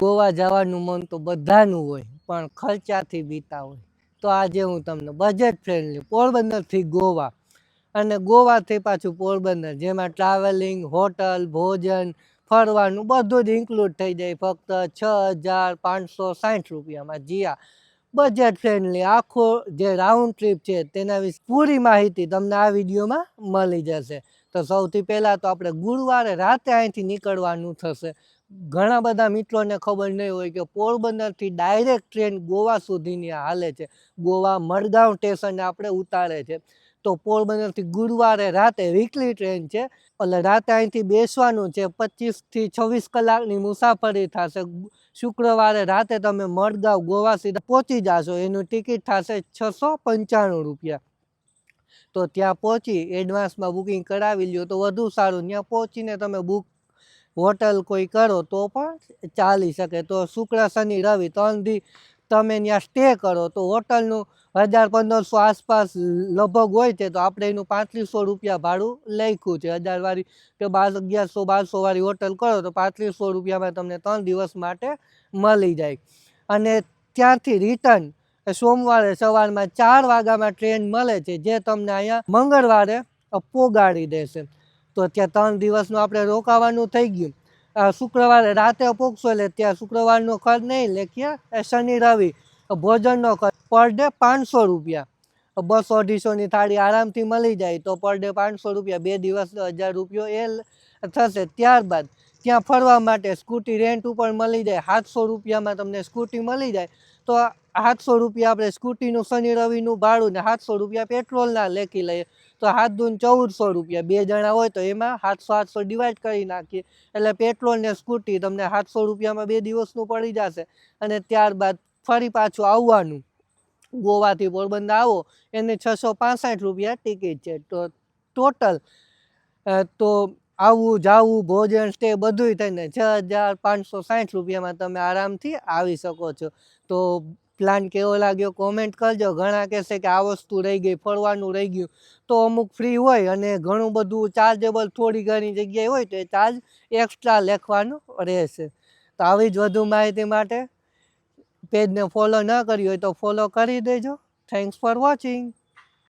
ગોવા જવાનું મન તો બધાનું હોય, પણ ખર્ચાથી બીતા હોય. તો આજે હું તમને બજેટ ફ્રેન્ડલી પોરબંદરથી ગોવા અને ગોવાથી પાછું પોરબંદર, જેમાં ટ્રાવેલિંગ, હોટલ, ભોજન, ફરવાનું બધું જ ઇન્ક્લુડ થઈ જાય ફક્ત 6,560 રૂપિયામાં. જીયા બજેટ ફ્રેન્ડલી આખો જે રાઉન્ડ ટ્રીપ છે તેના વિશે પૂરી માહિતી તમને આ વિડીયોમાં મળી જશે. તો સૌથી પહેલાં તો આપણે ગુરુવારે રાતે અહીંથી નીકળવાનું થશે. ઘણા બધા મિત્રોને ખબર નહીં હોય કે પોરબંદરથી ડાયરેક્ટ ટ્રેન ગોવા સુધીની હાલે છે. ગોવા મડગાંવ સ્ટેશને આપણે ઉતારે છે. તો પોરબંદરથી ગુરુવારે રાતે વીકલી ટ્રેન છે, એટલે રાતે અહીંથી બેસવાનું છે. 25થી 26 કલાકની મુસાફરી થશે. શુક્રવારે રાતે તમે મડગાંવ ગોવા સીધા પહોંચી જશો. એનું ટિકિટ થશે 695 રૂપિયા. તો ત્યાં પહોંચી એડવાન્સમાં બુકિંગ કરાવી લ્યો તો વધુ સારું. ત્યાં પહોંચીને તમે બુક હોટલ કોઈ કરો તો પણ ચાલી શકે. તો શુક્ર, શનિ, રવિ 3 દી તમે ત્યાં સ્ટે કરો તો હોટલનું 1,000-1,500 આસપાસ લગભગ હોય છે. તો આપણે એનું 3,500 રૂપિયા ભાડું લખ્યું છે. 1,000 વાળી કે 1,100-1,200 વાળી હોટલ કરો તો 3,500 રૂપિયામાં તમને 3 દિવસ માટે મળી જાય. અને ત્યાંથી રિટર્ન સોમવારે સવારમાં 4 વાગ્યામાં ટ્રેન મળે છે, જે તમને અહીંયા મંગળવારે પોગાડી દેશે. તો ત્યાં 3 દિવસનું આપણે રોકાવાનું થઈ ગયું. શુક્રવારે રાતે પહોંચશો એટલે ત્યાં શુક્રવારનો ખર્ચ નહીં લખીએ. શનિ રવિ ભોજનનો ખર્ચ પર ડે 500 રૂપિયા. 200-250ની થાળી આરામથી મળી જાય. તો પર ડે 500 રૂપિયા, 2 દિવસ 1,000 રૂપિયો એ થશે. ત્યારબાદ ત્યાં ફરવા માટે સ્કૂટી રેન્ટ ઉપર મળી જાય. 700 રૂપિયામાં તમને સ્કૂટી મળી જાય. તો 700 રૂપિયા આપણે સ્કૂટીનું શનિ રવિનું ભાડું ને 700 રૂપિયા પેટ્રોલના લેખી લઈએ તો 7 દૂને 1,400 રૂપિયા. 2 જણા હોય તો એમાં 700-700 ડિવાઈડ કરી નાખીએ એટલે પેટ્રોલ ને સ્કૂટી તમને 700 રૂપિયામાં 2 દિવસનું પડી જશે. અને ત્યારબાદ ફરી પાછું આવવાનું. ગોવાથી પોરબંદર આવો એને 665 રૂપિયા ટિકિટ છે. તો ટોટલ તો આવવું જાવું ભોજન સ્ટે બધુંય થઈને 6,560 રૂપિયામાં તમે આરામથી આવી શકો છો. તો પ્લાન કેવો લાગ્યો કોમેન્ટ કરજો. ઘણા કહેશે કે આ વસ્તુ રહી ગઈ, ફરવાનું રહી ગયું. તો અમુક ફ્રી હોય અને ઘણું બધું ચાર્જેબલ થોડી ઘણી જગ્યાએ હોય તો એ ચાર્જ એક્સ્ટ્રા લખવાનું રહેશે. તો આવી જ વધુ માહિતી માટે પેજને ફોલો ન કરી હોય તો ફોલો કરી દેજો. Thanks for watching.